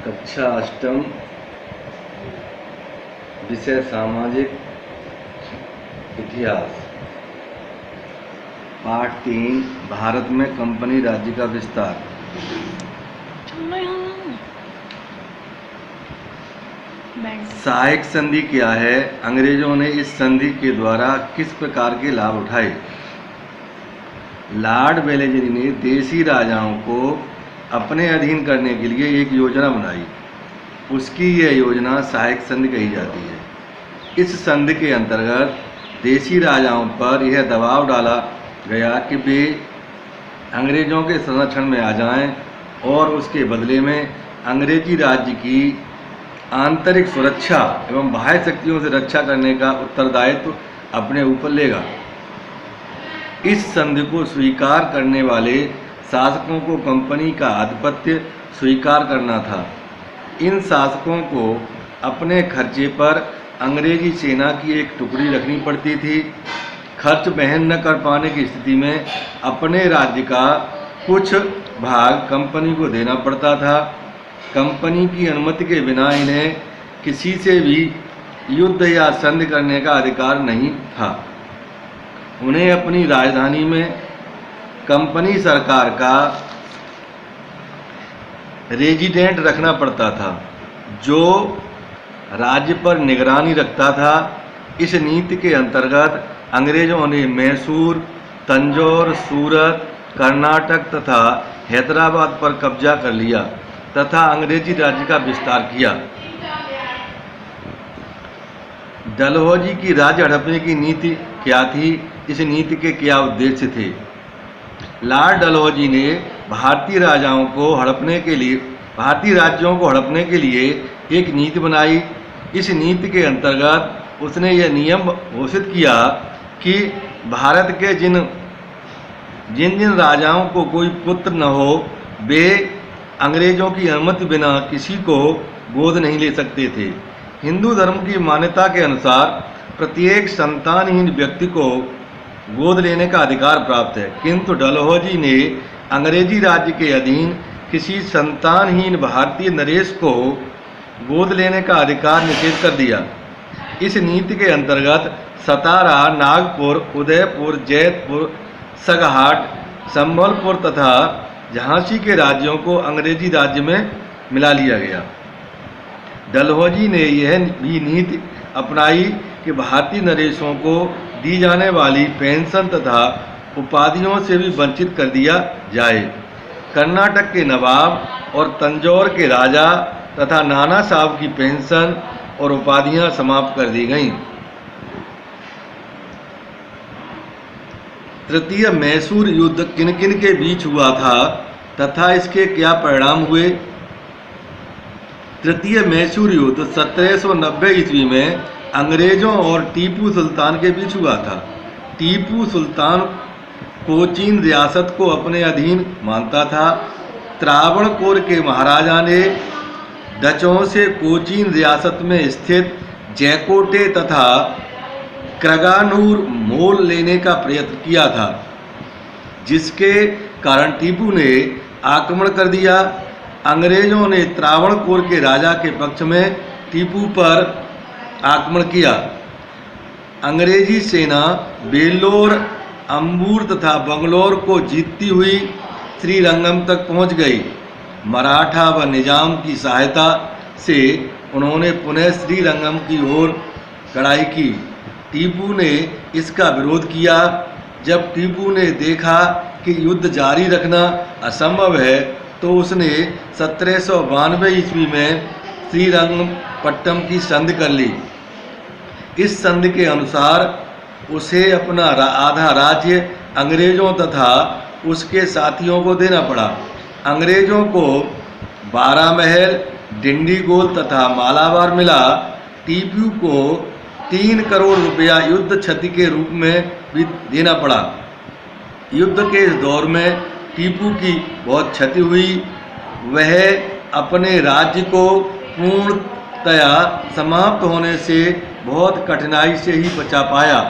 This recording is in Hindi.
कक्षा अष्टम, विषय सामाजिक इतिहास, पाठ 3, भारत में कंपनी राज्य का विस्तार। सहायक संधि क्या है? अंग्रेजों ने इस संधि के द्वारा किस प्रकार के लाभ उठाए? लॉर्ड वेलेस्ली ने देशी राजाओं को अपने अधीन करने के लिए एक योजना बनाई। उसकी यह योजना सहायक संधि कही जाती है। इस संधि के अंतर्गत देशी राजाओं पर यह दबाव डाला गया कि वे अंग्रेजों के संरक्षण में आ जाएं और उसके बदले में अंग्रेजी राज्य की आंतरिक सुरक्षा एवं बाह्य शक्तियों से रक्षा करने का उत्तरदायित्व अपने ऊपर लेगा। इस संधि को स्वीकार करने वाले शासकों को कंपनी का आधिपत्य स्वीकार करना था। इन शासकों को अपने खर्चे पर अंग्रेजी सेना की एक टुकड़ी रखनी पड़ती थी। खर्च वहन न कर पाने की स्थिति में अपने राज्य का कुछ भाग कंपनी को देना पड़ता था। कंपनी की अनुमति के बिना इन्हें किसी से भी युद्ध या संधि करने का अधिकार नहीं था। उन्हें अपनी राजधानी में कंपनी सरकार का रेजिडेंट रखना पड़ता था, जो राज्य पर निगरानी रखता था। इस नीति के अंतर्गत अंग्रेजों ने मैसूर, तंजौर, सूरत, कर्नाटक तथा हैदराबाद पर कब्जा कर लिया तथा अंग्रेजी राज्य का विस्तार किया। डलहौजी की राज्य हड़पने की नीति क्या थी? इस नीति के क्या उद्देश्य थे? लॉर्ड डलहौजी ने भारतीय राज्यों को हड़पने के लिए एक नीति बनाई। इस नीति के अंतर्गत उसने यह नियम घोषित किया कि भारत के जिन राजाओं को कोई पुत्र न हो, वे अंग्रेजों की अनुमति बिना किसी को गोद नहीं ले सकते थे। हिंदू धर्म की मान्यता के अनुसार प्रत्येक संतानहीन व्यक्ति को गोद लेने का अधिकार प्राप्त है, किंतु डलहौजी ने अंग्रेजी राज्य के अधीन किसी संतानहीन भारतीय नरेश को गोद लेने का अधिकार निषेध कर दिया। इस नीति के अंतर्गत सतारा, नागपुर, उदयपुर, जैतपुर, सगहाट, संबलपुर तथा झांसी के राज्यों को अंग्रेजी राज्य में मिला लिया गया। डलहौजी ने यह भी नीति अपनाई कि भारतीय नरेशों को दी जाने वाली पेंशन तथा उपाधियों से भी वंचित कर दिया जाए। कर्नाटक के नवाब और तंजौर के राजा तथा नाना साहब की पेंशन और उपाधियां समाप्त कर दी गईं। तृतीय मैसूर युद्ध किन किन के बीच हुआ था तथा इसके क्या परिणाम हुए? तृतीय मैसूर युद्ध 1790 ईस्वी में अंग्रेजों और टीपू सुल्तान के बीच हुआ था। टीपू सुल्तान कोचीन रियासत को अपने अधीन मानता था। त्रावणकोर के महाराजा ने डचों से कोचीन रियासत में स्थित जैकोटे तथा क्रगानूर मोल लेने का प्रयत्न किया था, जिसके कारण टीपू ने आक्रमण कर दिया। अंग्रेजों ने त्रावणकोर के राजा के पक्ष में टीपू पर आक्रमण किया। अंग्रेजी सेना बेल्लोर, अंबूर तथा बंगलौर को जीतती हुई श्रीरंगम तक पहुंच गई। मराठा व निजाम की सहायता से उन्होंने पुनः श्रीरंगम की ओर चढ़ाई की। टीपू ने इसका विरोध किया। जब टीपू ने देखा कि युद्ध जारी रखना असंभव है, तो उसने 1792 ईस्वी में श्रीरंगपट्टम की संधि कर ली। इस संधि के अनुसार उसे अपना आधा राज्य अंग्रेजों तथा उसके साथियों को देना पड़ा। अंग्रेजों को 12 महल, डिंडीगोल तथा मालाबार मिला। टीपू को 3 करोड़ रुपया युद्ध क्षति के रूप में भी देना पड़ा। युद्ध के इस दौर में टीपू की बहुत क्षति हुई। वह अपने राज्य को पूर्णतया समाप्त होने से बहुत कठिनाई से ही बचा पाया।